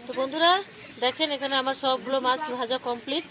তো বন্ধুরা দেখেন, এখানে আমার সবগুলো মাছ ভাজা কমপ্লিট।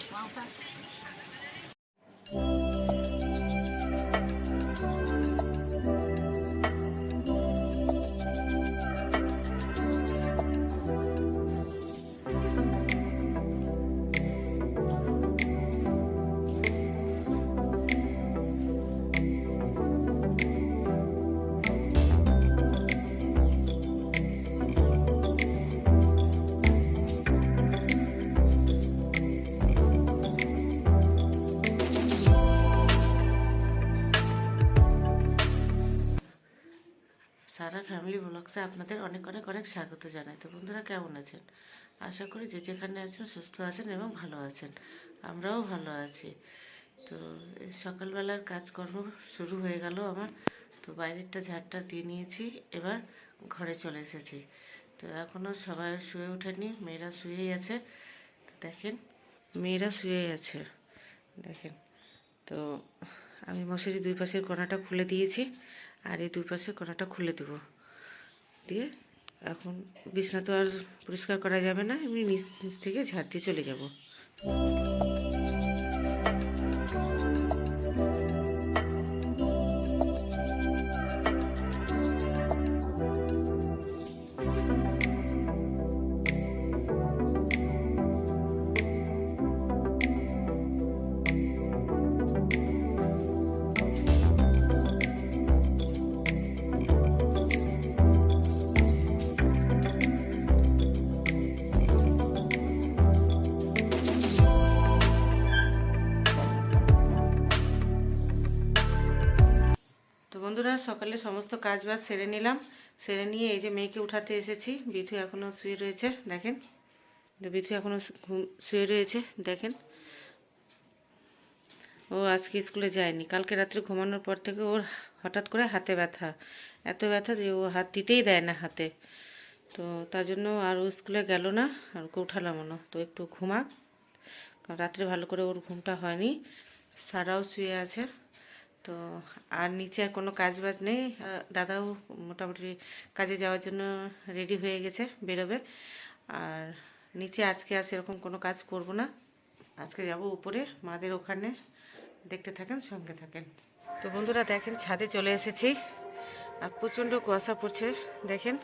সারা ফ্যামিলি ব্লগসে আপনাদের অনেক অনেক অনেক স্বাগত জানাই। তো বন্ধুরা কেমন আছেন? আশা করি যে যেখানে আছেন সুস্থ আছেন এবং ভালো আছেন। আমরাও ভালো আছি। তো সকালবেলার কাজকর্ম শুরু হয়ে গেল আমার। তো বাইরেরটা ঝাড়টা দিয়ে নিয়েছি, এবার ঘরে চলে এসেছি। তো এখনও সবাই শুয়ে ওঠেনি, মেয়েরা শুয়েই আছে। তো দেখেন, মেয়েরা শুয়েই আছে দেখেন। তো আমি মশারি দুই পাশের কোণাটা খুলে দিয়েছি, আর এই দুই পাশের কোণাটা খুলে দেব। দিয়ে এখন বিছনা তো আর পরিষ্কার করা যাবে না, আমি নিচ থেকে ঝাড় দিয়ে চলে যাব। বন্ধুরা সকালে সমস্ত কাজ বাজ সেরে নিলাম। সেরে নিয়ে এই যে মেয়েকে উঠাতে এসেছি। বিথু এখনও শুয়ে রয়েছে দেখেন। বিথু এখনও শুয়ে রয়েছে দেখেন। ও আজকে স্কুলে যায়নি। কালকে রাত্রে ঘুমানোর পর থেকে ওর হঠাৎ করে হাতে ব্যথা, এত ব্যথা যে ও হাত দিতেই দেয় না হাতে। তো তার জন্য আর ও স্কুলে গেল না, আর ওকে উঠালামও না। তো একটু ঘুমাক, কারণ রাত্রে ভালো করে ওর ঘুমটা হয়নি। সারাও শুয়ে আছে। তো আর নিচে আর কোনো কাজ বাজ নেই। দাদাও মোটামুটি কাজে যাওয়ার জন্য রেডি হয়ে গেছে, বেরোবে। আর নিচে আজকে আর সেরকম কোনো কাজ করব না। আজকে যাব উপরে মাদের ওখানে। দেখতে থাকেন, সঙ্গে থাকেন। তো বন্ধুরা দেখেন, ছাদে চলে এসেছি। আর প্রচণ্ড কুয়াশা পড়ছে দেখেন।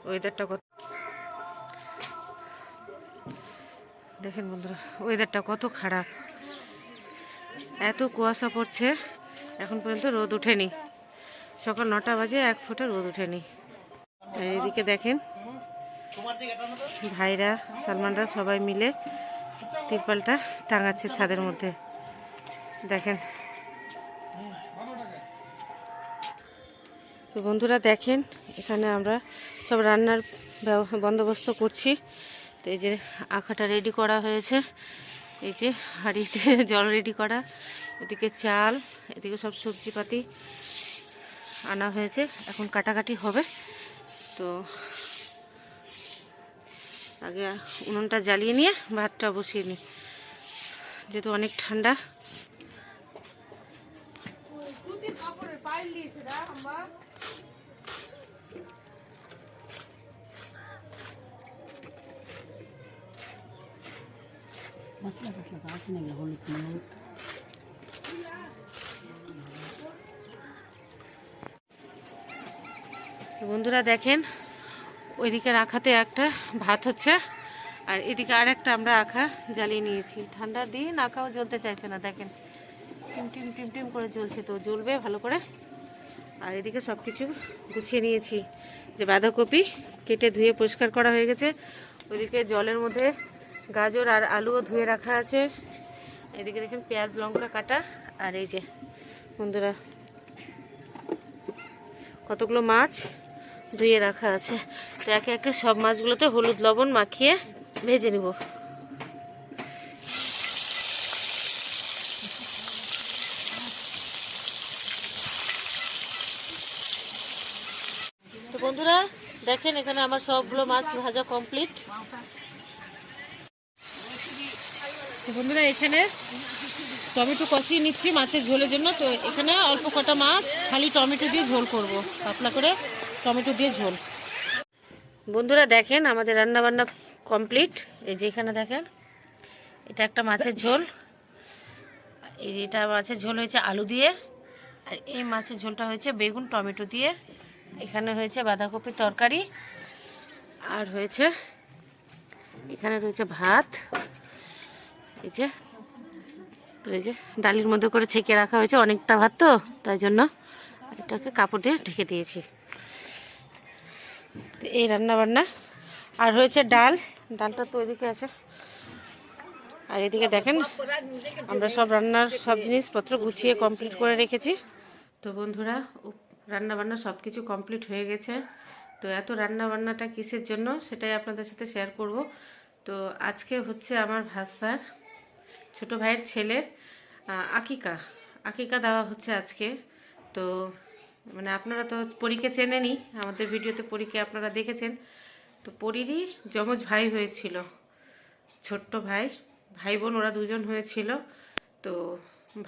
ওয়েদারটা কত দেখেন বন্ধুরা, ওয়েদারটা কত খারাপ। এত কুয়াশা পড়ছে, এখন পর্যন্ত রোদ ওঠেনি। সকাল 9টা বাজে, 1 ফোঁটা রোদ ওঠেনি। এদিকে দেখেন, ভাইরা সালমানরা সবাই মিলে তিরপালটা টাঙাচ্ছে ছাদের মধ্যে দেখেন। তো বন্ধুরা দেখেন, এখানে আমরা সব রান্নার বন্দোবস্ত করছি। তো এই যে আখাটা রেডি করা হয়েছে, এই যে হাঁড়িতে জল রেডি করা, এদিকে চাল, এদিকে সব সবজিপাতি আনা হয়েছে। এখন কাটাকাটি হবে। তো আগে উনুনটা জ্বালিয়ে নিয়ে ভাতটা বসিয়ে নিই, যেহেতু অনেক ঠান্ডা। বন্ধুরা দেখেন, ওইদিকে আখাতে একটা ভাত হচ্ছে, আর এদিকে আর একটা আমরা আখা জ্বালিয়ে নিয়েছি। ঠান্ডার দিন আখাও জ্বলতে চাইছে না দেখেন, টিম টিম টিম টিম করে জ্বলছে। তো জ্বলবে ভালো করে। আর এদিকে সব কিছু গুছিয়ে নিয়েছি। যে বাঁধাকপি কেটে ধুয়ে পরিষ্কার করা হয়ে গেছে। ওইদিকে জলের মধ্যে গাজর আর আলুও ধুয়ে রাখা আছে। এদিকে দেখেন পেঁয়াজ লঙ্কা কাটা। আর এই যে বন্ধুরা কতগুলো মাছ ধুয়ে রাখা আছে। তো একে একে সব মাছগুলোতে হলুদ লবণ মাখিয়ে ভেজে নেব। তো বন্ধুরা দেখেন, এখানে আমার সবগুলো মাছ ভাজা কমপ্লিট। বন্ধুরা এখানে টমেটো কষিয়ে নিচ্ছি মাছের ঝোলের জন্য। তো এখানে অল্প কটা মাছ খালি টমেটো দিয়ে ঝোল করব, পাতলা করে টমেটো দিয়ে ঝোল। বন্ধুরা দেখেন আমাদের রান্না বান্না কমপ্লিট। এই যে এখানে দেখেন এটা একটা মাছের ঝোল, এটা মাছের ঝোল হয়েছে আলু দিয়ে, আর এই মাছের ঝোলটা হয়েছে বেগুন টমেটো দিয়ে। এখানে হয়েছে বাঁধাকপির তরকারি, আর হয়েছে এখানে রয়েছে ভাত। এই যে তো এই যে ডালির মধ্যে করে ছেঁকে রাখা হয়েছে, অনেকটা ভাত তো তাই জন্য এটাকে কাপড় দিয়ে ঢেকে দিয়েছি। এই রান্না বান্না, আর হয়েছে ডাল, ডালটা তো ওইদিকে আছে। আর এদিকে দেখেন আমরা সব রান্নার সব জিনিসপত্র গুছিয়ে কমপ্লিট করে রেখেছি। তো বন্ধুরা রান্না বান্না সব কিছু কমপ্লিট হয়ে গেছে। তো এত রান্না বান্নাটা কিসের জন্য সেটাই আপনাদের সাথে শেয়ার করব। তো আজকে হচ্ছে আমার ভাস্তার ছোট ভাইয়ের ছেলের আকিকা আকিকা দেওয়া হচ্ছে আজকে। তো মানে আপনারা তো পরীকে চেনেনই, আমাদের ভিডিওতে পরীকে আপনারা দেখেছেন। তো পরীরই যমজ ভাই হয়েছিল, ছোট্ট ভাই, ভাই বোন ওরা দুজন হয়েছিল। তো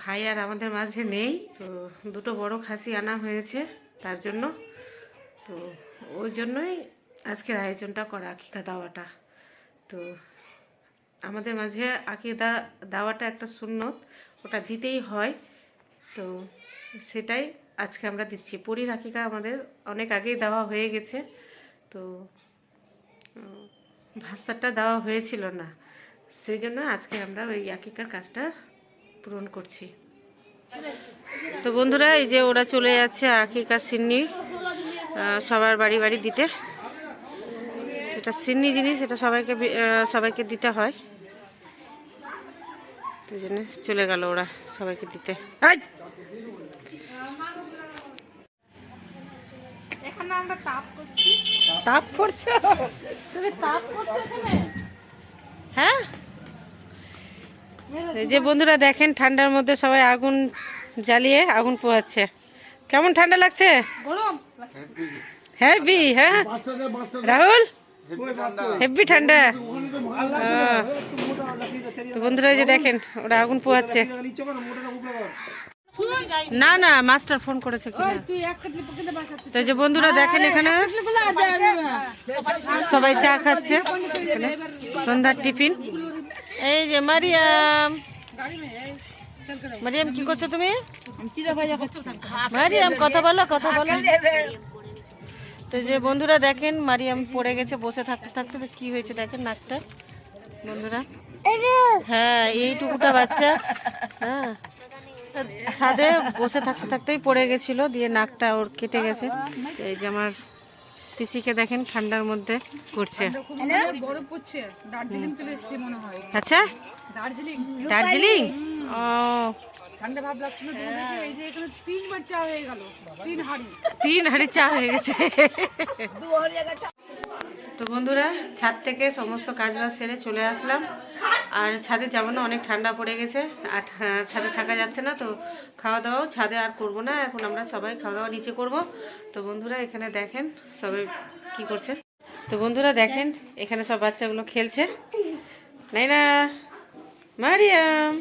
ভাই আর আমাদের মাঝে নেই, তো দুটো বড় খাসি আনা হয়েছে তার জন্য। তো ওই জন্যই আজকের আয়োজনটা করা, আকিকা দেওয়াটা। তো আমাদের মাঝে আকিকা দেওয়াটা একটা সুন্নত, ওটা দিতেই হয়। তো সেটাই আজকে আমরা দিচ্ছি। পরীর আকিকা আমাদের অনেক আগেই দেওয়া হয়ে গেছে, তো ভাস্তারটা দেওয়া হয়েছিল না, সেই জন্য আজকে আমরা ওই আকিকার কাজটা পূরণ করছি। তো বন্ধুরা এই যে ওরা চলে যাচ্ছে আকিকার সিন্নি সবার বাড়ি বাড়ি দিতে। এটা সিন্নি জিনিস, এটা সবাইকে দিতে হয়, তো জন্য চলে গেল ওরা সবাইকে দিতে। তাপ করছো তুমি? তাপ করছো হ্যাঁ। এই যে বন্ধুরা দেখেন ঠান্ডার মধ্যে সবাই আগুন জ্বালিয়ে আগুন পোহাচ্ছে। কেমন ঠান্ডা লাগছে? হেভি। হ্যাঁ রাহুল, হেভি ঠান্ডা। তো বন্ধুরা এই যে দেখেন ওরা আগুন পোহাচ্ছে। না না মাস্টার ফোন করেছে কিনা। তো যে বন্ধুরা দেখেন এখানে সবাই চা খাচ্ছে, সন্ধ্যার টিফিন। এই যে মারিয়াম, মারিয়াম কি করছো তুমি? মারিয়াম কথা বলো, কথা বলো। তো যে বন্ধুরা দেখেন মারিয়াম পড়ে গেছে বসে থাকতে থাকতে। তো কি হয়েছে দেখেন নাকটা বন্ধুরা। হ্যাঁ এইটুকুটা বাচ্চা, হ্যাঁ ছাদে বসে থাকতে থাকতেই পড়ে গেছিল, দিয়ে নাকটা ওর কেটে গেছে। এই যে আমার পিসিকে দেখেন ঠান্ডার মধ্যে করছে। আচ্ছা দার্জিলিং, ও ঠান্ডা ভাব লাগছে না? এই যে এখানে 3বার চা হয়ে গেল, 3 হাঁড়ি চা হয়ে গেছে। তো বন্ধুরা ছাদ থেকে সমস্ত কাজবাজ সেরে চলে আসলাম। আর ছাদে যাবো না, অনেক ঠান্ডা পড়ে গেছে, আর ছাদে থাকা যাচ্ছে না। তো খাওয়া দাওয়াও ছাদে আর করবো না, এখন আমরা সবাই খাওয়া দাওয়া নিচে করব। তো বন্ধুরা এখানে দেখেন সবাই কি করছে। তো বন্ধুরা দেখেন এখানে সব বাচ্চাগুলো খেলছে। নাইনা, মারিয়াম।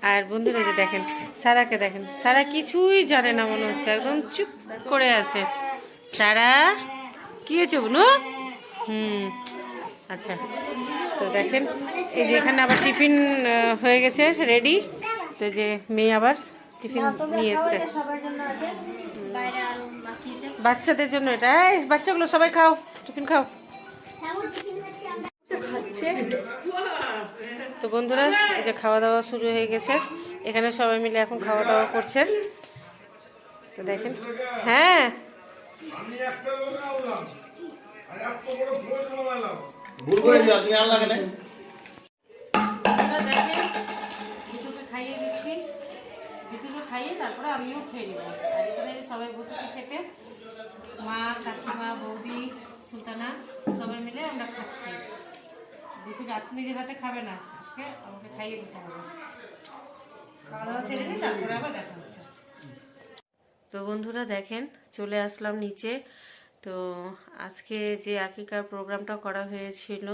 আর বন্ধুরা যে দেখেন সারাকে দেখেন, সারা কিছুই জানে না মনে হচ্ছে, একদম চুপ করে আছে। সারা কি হয়েছে বলু? আচ্ছা। তো দেখেন এই যে এখানে আবার টিফিন হয়ে গেছে রেডি। তো যে মেয়ে আবার টিফিন নিয়ে এসছে বাচ্চাদের জন্য। এটা বাচ্চাগুলো সবাই খাও, টিফিন খাও। তো বন্ধুরা এই যে খাওয়া দাওয়া শুরু হয়ে গেছে, এখানে সবাই মিলে এখন খাওয়া দাওয়া করছে। তো দেখেন হ্যাঁ খাইয়ে দিচ্ছি, ভিতুকে খাইয়ে তারপরে আমিও খেয়ে নেবো। আর এখানে সবাই বসেছি খেতে, মা কাকিমা বৌদি সুলতানা সবাই মিলে আমরা খাচ্ছি। ভিতুকে আজকে নিজের হাতে খাবে না, আজকে আমাকে খাইয়ে দিতে হবে। খাওয়া দাওয়া সেরে নিই তারপরে আবার দেখা হচ্ছে। তো বন্ধুরা দেখেন চলে আসলাম নিচে। তো আজকে যে আকিকার প্রোগ্রামটা করা হয়েছিল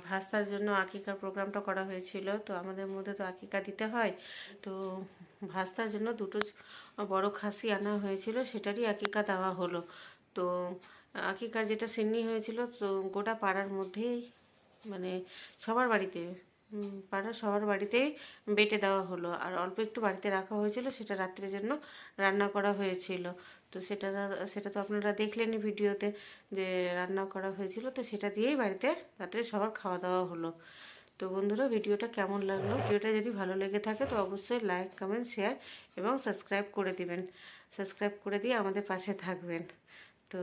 ভাস্তার জন্য আকিকার প্রোগ্রামটা করা হয়েছিল। তো আমাদের মধ্যে তো আকিকা দিতে হয়, তো ভাস্তার জন্য দুটো বড় খাসি আনা হয়েছিল, সেটারই আকিকা দেওয়া হলো। তো আকিকার যেটা সিন্নি হয়েছিল, তো গোটা পাড়ার মধ্যেই মানে সবার বাড়িতে, পাড়ার সবার বাড়িতেই বেটে দেওয়া হলো। আর অল্প একটু বাড়িতে রাখা হয়েছিল, সেটা রাত্রের জন্য রান্না করা হয়েছিল। তো সেটা সেটা তো আপনারা দেখলেনই ভিডিওতে, যে রান্না করা হয়েছিল। তো সেটা দিয়েই বাড়িতে রাত্রে সবার খাওয়া দাওয়া হলো। তো বন্ধুরা, ভিডিওটা কেমন লাগলো? ভিডিওটা যদি ভালো লেগে থাকে তো অবশ্যই লাইক, কমেন্ট, শেয়ার এবং সাবস্ক্রাইব করে দিবেন। সাবস্ক্রাইব করে দিয়ে আমাদের পাশে থাকবেন। তো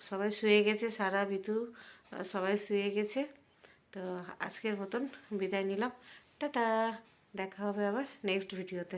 সবাই শুয়ে গেছে, সারা বিতু সবাই শুয়ে গেছে। তো আজকের মতন বিদায় নিলাম। টাটা, দেখা হবে আবার নেক্সট ভিডিওতে।